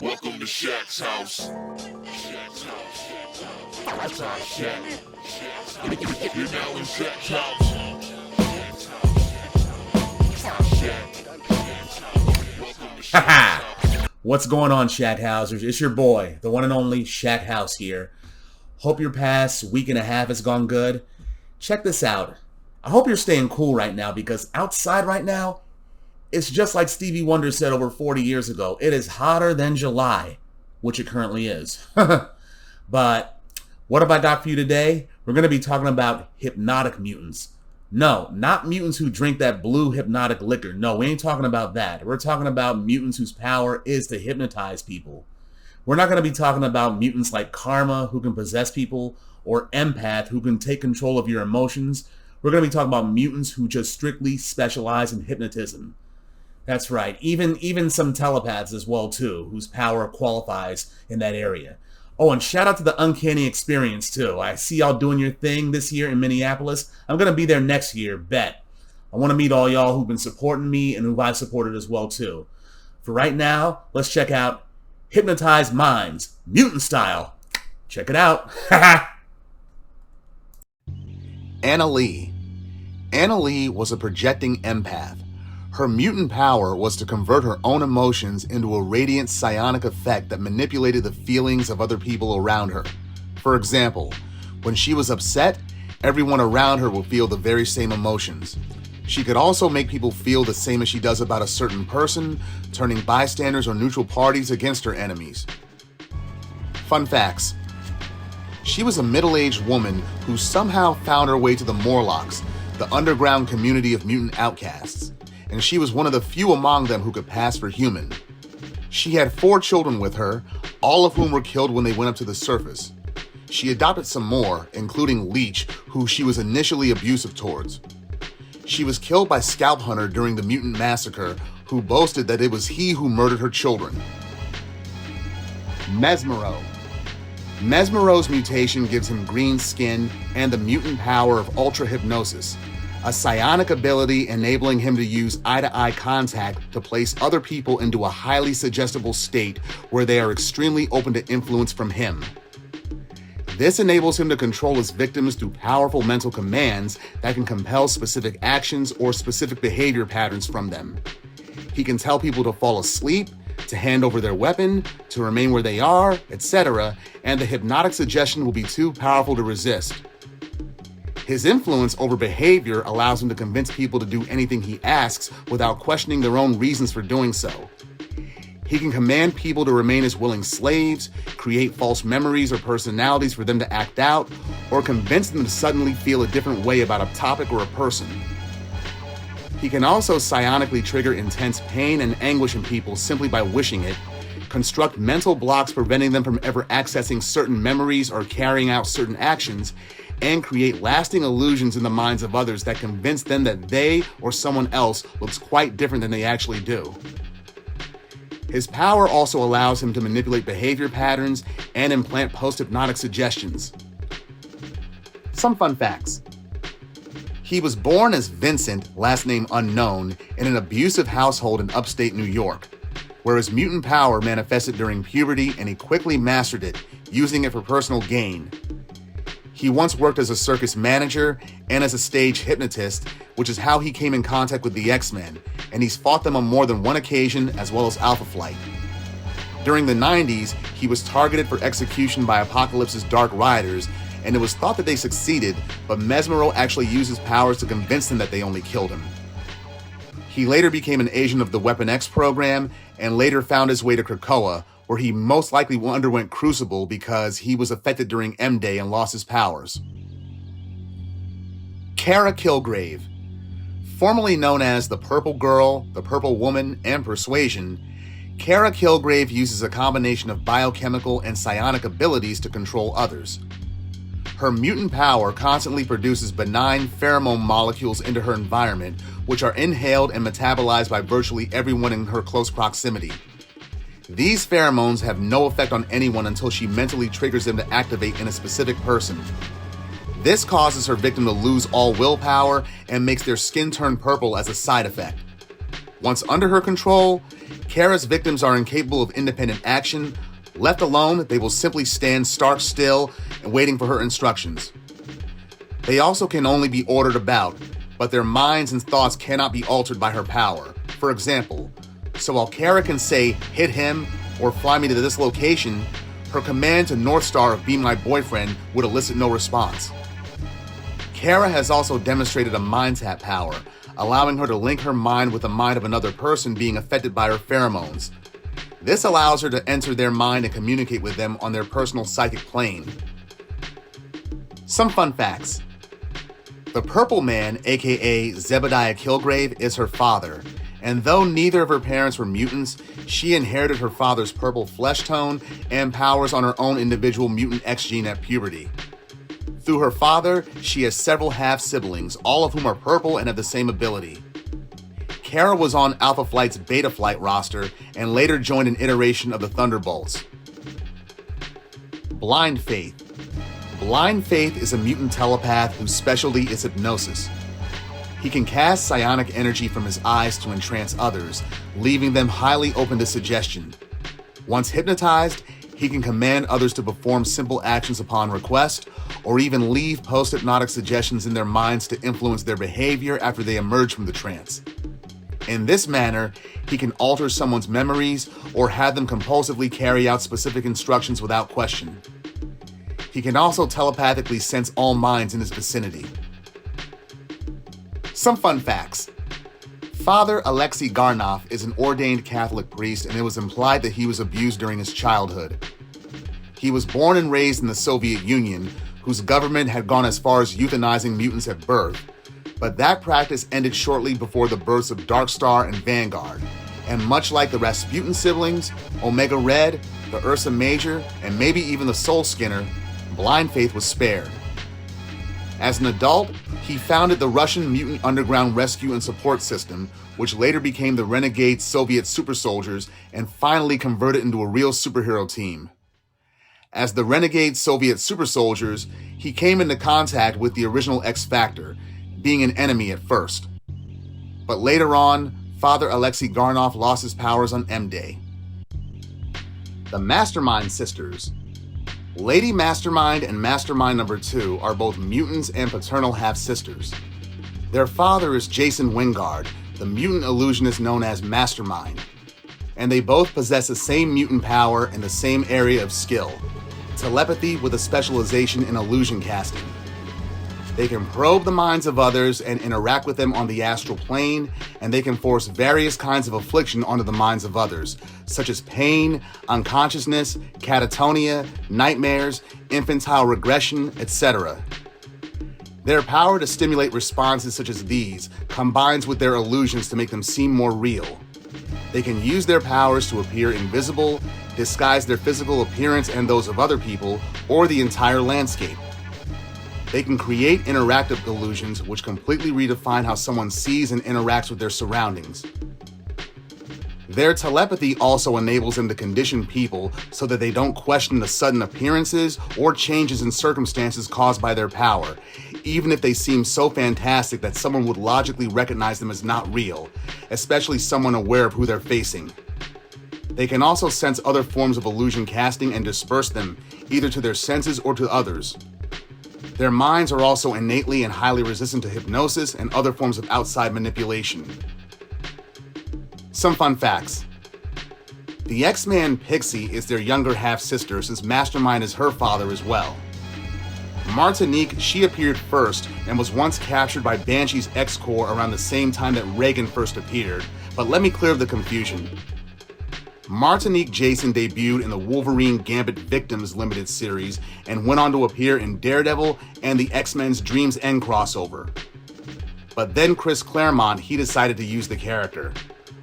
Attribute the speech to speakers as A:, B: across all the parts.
A: Welcome to Shaq's house. Shaq's house. That's our Shaq. You're now in Shaq's house.
B: Haha! What's going on, Shat Housers? It's your boy, the one and only Shat House here. Hope your past week and a half has gone good. Check this out. I hope you're staying cool right now because outside right now, it's just like Stevie Wonder said over 40 years ago. It is hotter than July, which it currently is. But what have I got for you today? We're going to be talking about hypnotic mutants. No, not mutants who drink that blue hypnotic liquor. No, we ain't talking about that. We're talking about mutants whose power is to hypnotize people. We're not going to be talking about mutants like Karma who can possess people or Empath who can take control of your emotions. We're going to be talking about mutants who just strictly specialize in hypnotism. That's right, even some telepaths as well too, whose power qualifies in that area. Oh, and shout out to the Uncanny Experience too. I see y'all doing your thing this year in Minneapolis. I'm going to be there next year, bet. I want to meet all y'all who've been supporting me and who I've supported as well too. For right now, let's check out Hypnotize Minds, Mutant Style. Check it out.
C: Annalee. Annalee was a projecting empath. Her mutant power was to convert her own emotions into a radiant psionic effect that manipulated the feelings of other people around her. For example, when she was upset, everyone around her will feel the very same emotions. She could also make people feel the same as she does about a certain person, turning bystanders or neutral parties against her enemies. Fun facts. She was a middle-aged woman who somehow found her way to the Morlocks, the underground community of mutant outcasts. And she was one of the few among them who could pass for human. She had 4 children with her, all of whom were killed when they went up to the surface. She adopted some more, including Leech, who she was initially abusive towards. She was killed by Scalp Hunter during the Mutant Massacre, who boasted that it was he who murdered her children. Mesmero. Mesmero's mutation gives him green skin and the mutant power of ultra hypnosis, a psionic ability enabling him to use eye-to-eye contact to place other people into a highly suggestible state where they are extremely open to influence from him. This enables him to control his victims through powerful mental commands that can compel specific actions or specific behavior patterns from them. He can tell people to fall asleep, to hand over their weapon, to remain where they are, etc., and the hypnotic suggestion will be too powerful to resist. His influence over behavior allows him to convince people to do anything he asks without questioning their own reasons for doing so. He can command people to remain as willing slaves, create false memories or personalities for them to act out, or convince them to suddenly feel a different way about a topic or a person. He can also psionically trigger intense pain and anguish in people simply by wishing it, construct mental blocks preventing them from ever accessing certain memories or carrying out certain actions, and create lasting illusions in the minds of others that convince them that they or someone else looks quite different than they actually do. His power also allows him to manipulate behavior patterns and implant post-hypnotic suggestions. Some fun facts. He was born as Vincent, last name unknown, in an abusive household in upstate New York, where his mutant power manifested during puberty and he quickly mastered it, using it for personal gain. He once worked as a circus manager and as a stage hypnotist, which is how he came in contact with the X-Men, and he's fought them on more than one occasion as well as Alpha Flight. During the 90s, he was targeted for execution by Apocalypse's Dark Riders, and it was thought that they succeeded, but Mesmero actually used his powers to convince them that they only killed him. He later became an agent of the Weapon X program, and later found his way to Krakoa, where he most likely underwent Crucible because he was affected during M-Day and lost his powers. Killgrave. Formerly known as the Purple Girl, the Purple Woman, and Persuasion, Killgrave uses a combination of biochemical and psionic abilities to control others. Her mutant power constantly produces benign pheromone molecules into her environment, which are inhaled and metabolized by virtually everyone in her close proximity. These pheromones have no effect on anyone until she mentally triggers them to activate in a specific person. This causes her victim to lose all willpower and makes their skin turn purple as a side effect. Once under her control, Kara's victims are incapable of independent action. Left alone, they will simply stand stark still and waiting for her instructions. They also can only be ordered about, but their minds and thoughts cannot be altered by her power. For example, so while Kara can say, hit him, or fly me to this location, her command to Northstar of be my boyfriend would elicit no response. Kara has also demonstrated a mind tap power, allowing her to link her mind with the mind of another person being affected by her pheromones. This allows her to enter their mind and communicate with them on their personal psychic plane. Some fun facts. The Purple Man, aka Zebediah Killgrave, is her father, and though neither of her parents were mutants, she inherited her father's purple flesh tone and powers on her own individual mutant X gene at puberty. Through her father, she has several half-siblings, all of whom are purple and have the same ability. Kara was on Alpha Flight's Beta Flight roster and later joined an iteration of the Thunderbolts. Blind Faith. Blind Faith is a mutant telepath whose specialty is hypnosis. He can cast psionic energy from his eyes to entrance others, leaving them highly open to suggestion. Once hypnotized, he can command others to perform simple actions upon request, or even leave post-hypnotic suggestions in their minds to influence their behavior after they emerge from the trance. In this manner, he can alter someone's memories or have them compulsively carry out specific instructions without question. He can also telepathically sense all minds in his vicinity. Some fun facts. Father Alexi Garnoff is an ordained Catholic priest, and it was implied that he was abused during his childhood. He was born and raised in the Soviet Union, whose government had gone as far as euthanizing mutants at birth, but that practice ended shortly before the births of Darkstar and Vanguard, and much like the Rasputin siblings, Omega Red, the Ursa Major, and maybe even the Soul Skinner, Blind Faith was spared. As an adult, he founded the Russian Mutant Underground Rescue and Support System, which later became the renegade Soviet Super Soldiers and finally converted into a real superhero team. As the renegade Soviet Super Soldiers, he came into contact with the original X-Factor, being an enemy at first. But later on, Father Alexi Garnoff lost his powers on M-Day. The Mastermind Sisters. Lady Mastermind and Mastermind No. 2 are both mutants and paternal half-sisters. Their father is Jason Wyngarde, the mutant illusionist known as Mastermind, and they both possess the same mutant power and the same area of skill, telepathy with a specialization in illusion casting. They can probe the minds of others and interact with them on the astral plane, and they can force various kinds of affliction onto the minds of others, such as pain, unconsciousness, catatonia, nightmares, infantile regression, etc. Their power to stimulate responses such as these combines with their illusions to make them seem more real. They can use their powers to appear invisible, disguise their physical appearance and those of other people, or the entire landscape. They can create interactive illusions which completely redefine how someone sees and interacts with their surroundings. Their telepathy also enables them to condition people so that they don't question the sudden appearances or changes in circumstances caused by their power, even if they seem so fantastic that someone would logically recognize them as not real, especially someone aware of who they're facing. They can also sense other forms of illusion casting and disperse them, either to their senses or to others. Their minds are also innately and highly resistant to hypnosis and other forms of outside manipulation. Some fun facts. The X-Man Pixie is their younger half-sister, since Mastermind is her father as well. Martinique, she appeared first and was once captured by Banshee's X-Corps around the same time that Regan first appeared, but let me clear the confusion. Martinique Jason debuted in the Wolverine Gambit Victims limited series and went on to appear in Daredevil and the X-Men's Dream's End crossover. But then Chris Claremont, he decided to use the character.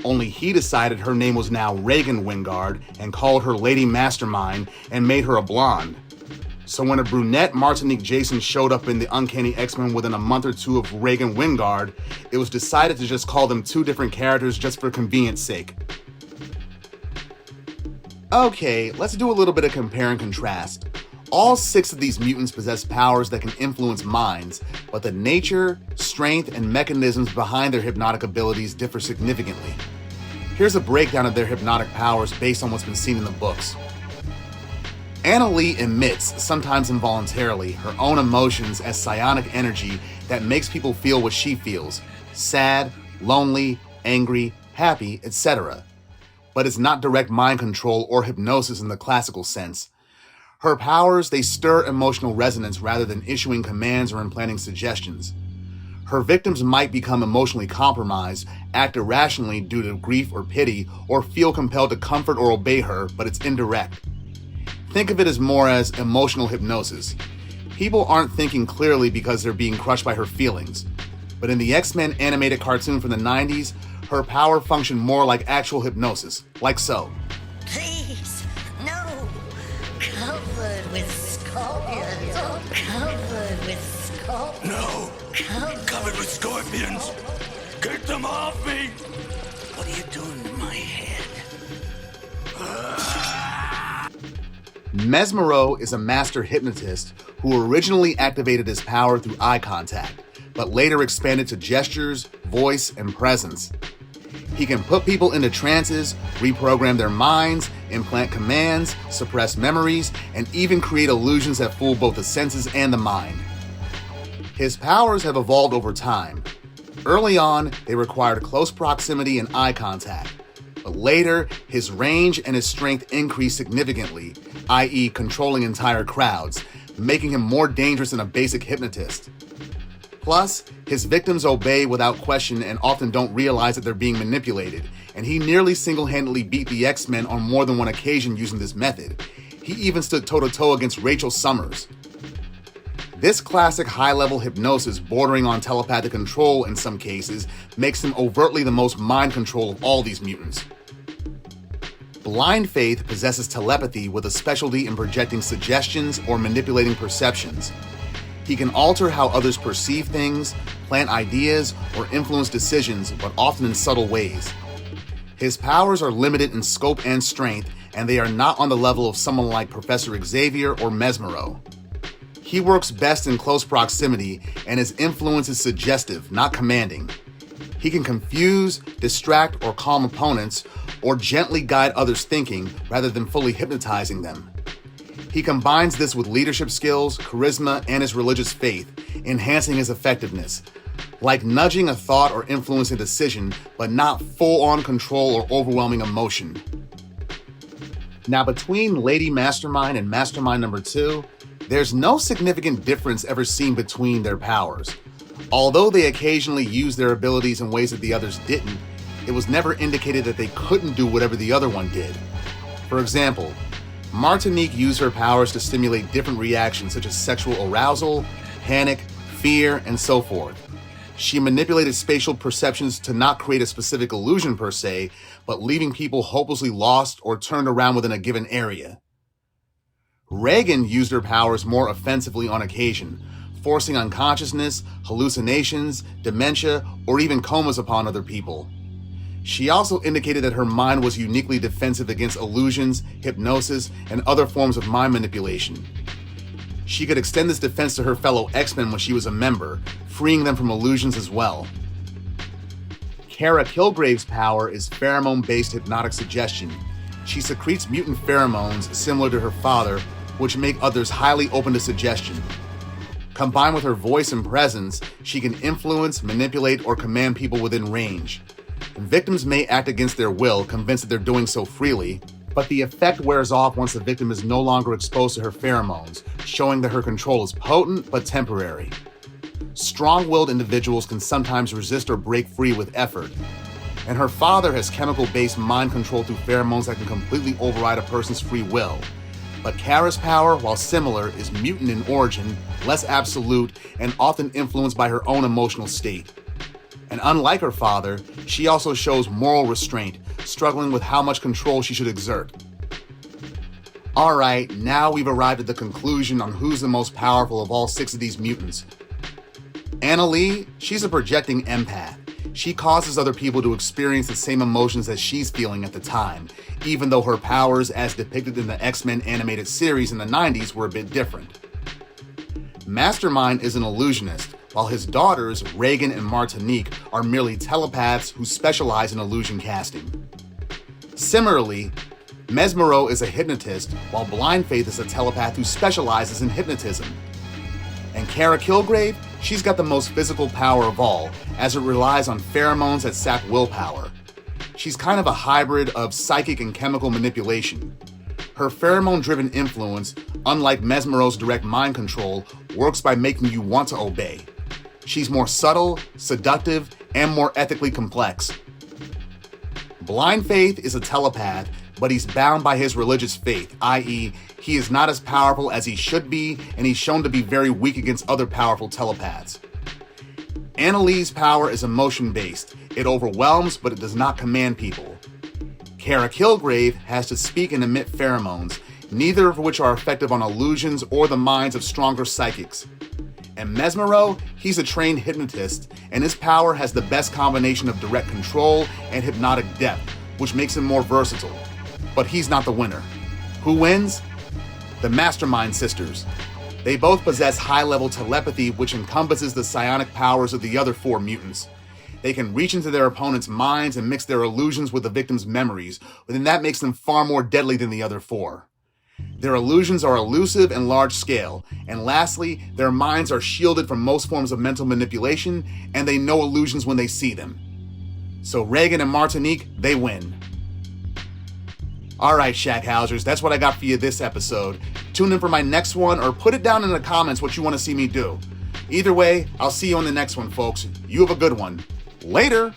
C: Only he decided her name was now Regan Wyngarde and called her Lady Mastermind and made her a blonde. So when a brunette Martinique Jason showed up in the Uncanny X-Men within a month or two of Regan Wyngarde, it was decided to just call them two different characters just for convenience sake. Okay, let's do a little bit of compare and contrast. All 6 of these mutants possess powers that can influence minds, but the nature, strength, and mechanisms behind their hypnotic abilities differ significantly. Here's a breakdown of their hypnotic powers based on what's been seen in the books. Annalee emits, sometimes involuntarily, her own emotions as psionic energy that makes people feel what she feels: sad, lonely, angry, happy, etc. But it's not direct mind control or hypnosis in the classical sense. Her powers, they stir emotional resonance rather than issuing commands or implanting suggestions. Her victims might become emotionally compromised, act irrationally due to grief or pity, or feel compelled to comfort or obey her, but it's indirect. Think of it as more as emotional hypnosis. People aren't thinking clearly because they're being crushed by her feelings. But in the X-Men animated cartoon from the 90s, her power functioned more like actual hypnosis, like so.
D: Please, no. Covered with scorpions. Covered with scorpions.
A: No! Covered with scorpions! Get them off me!
D: What are you doing to my head?
C: Mesmero is a master hypnotist who originally activated his power through eye contact, but later expanded to gestures, voice, and presence. He can put people into trances, reprogram their minds, implant commands, suppress memories, and even create illusions that fool both the senses and the mind. His powers have evolved over time. Early on, they required close proximity and eye contact, but later, his range and his strength increased significantly, i.e. controlling entire crowds, making him more dangerous than a basic hypnotist. Plus, his victims obey without question and often don't realize that they're being manipulated, and he nearly single-handedly beat the X-Men on more than one occasion using this method. He even stood toe-to-toe against Rachel Summers. This classic high-level hypnosis, bordering on telepathic control in some cases, makes him overtly the most mind control of all these mutants. Blind Faith possesses telepathy with a specialty in projecting suggestions or manipulating perceptions. He can alter how others perceive things, plant ideas, or influence decisions, but often in subtle ways. His powers are limited in scope and strength, and they are not on the level of someone like Professor Xavier or Mesmero. He works best in close proximity, and his influence is suggestive, not commanding. He can confuse, distract, or calm opponents, or gently guide others' thinking rather than fully hypnotizing them. He combines this with leadership skills, charisma, and his religious faith, enhancing his effectiveness. Like nudging a thought or influencing a decision, but not full-on control or overwhelming emotion. Now, between Lady Mastermind and Mastermind number 2, there's no significant difference ever seen between their powers. Although they occasionally use their abilities in ways that the others didn't, it was never indicated that they couldn't do whatever the other one did. For example, Martinique used her powers to stimulate different reactions such as sexual arousal, panic, fear, and so forth. She manipulated spatial perceptions to not create a specific illusion per se, but leaving people hopelessly lost or turned around within a given area. Regan used her powers more offensively on occasion, forcing unconsciousness, hallucinations, dementia, or even comas upon other people. She also indicated that her mind was uniquely defensive against illusions, hypnosis, and other forms of mind manipulation. She could extend this defense to her fellow X-Men when she was a member, freeing them from illusions as well. Kara Killgrave's power is pheromone-based hypnotic suggestion. She secretes mutant pheromones similar to her father, which make others highly open to suggestion. Combined with her voice and presence, she can influence, manipulate, or command people within range. Victims may act against their will, convinced that they're doing so freely, but the effect wears off once the victim is no longer exposed to her pheromones, showing that her control is potent but temporary. Strong-willed individuals can sometimes resist or break free with effort, and her father has chemical-based mind control through pheromones that can completely override a person's free will. But Kara's power, while similar, is mutant in origin, less absolute, and often influenced by her own emotional state. And unlike her father, she also shows moral restraint, struggling with how much control she should exert. Alright, now we've arrived at the conclusion on who's the most powerful of all 6 of these mutants. Annalee, she's a projecting empath. she causes other people to experience the same emotions that she's feeling at the time, even though her powers, as depicted in the X-Men animated series in the 90s, were a bit different. Mastermind is an illusionist, while his daughters, Regan and Martinique, are merely telepaths who specialize in illusion casting. Similarly, Mesmero is a hypnotist, while Blind Faith is a telepath who specializes in hypnotism. And Kara Killgrave, she's got the most physical power of all, as it relies on pheromones that sap willpower. She's kind of a hybrid of psychic and chemical manipulation. Her pheromone-driven influence, unlike Mesmero's direct mind control, works by making you want to obey. She's more subtle, seductive, and more ethically complex. Blind Faith is a telepath, but he's bound by his religious faith, i.e., he is not as powerful as he should be, and he's shown to be very weak against other powerful telepaths. Annalee's power is emotion-based. It overwhelms, but it does not command people. Kara Killgrave has to speak and emit pheromones, neither of which are effective on illusions or the minds of stronger psychics. And Mesmero, he's a trained hypnotist, and his power has the best combination of direct control and hypnotic depth, which makes him more versatile. But he's not the winner. Who wins? The Mastermind sisters. They both possess high-level telepathy, which encompasses the psionic powers of the other 4 mutants. They can reach into their opponent's minds and mix their illusions with the victim's memories, and that makes them far more deadly than the other 4. Their illusions are elusive and large-scale, and lastly, their minds are shielded from most forms of mental manipulation, and they know illusions when they see them. So Regan and Martinique, they win. Alright, Shackhousers, that's what I got for you this episode. Tune in for my next one, or put it down in the comments what you want to see me do. Either way, I'll see you on the next one, folks. You have a good one. Later!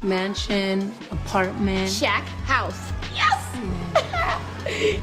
E: Mansion, apartment.
F: Shack house. Yes!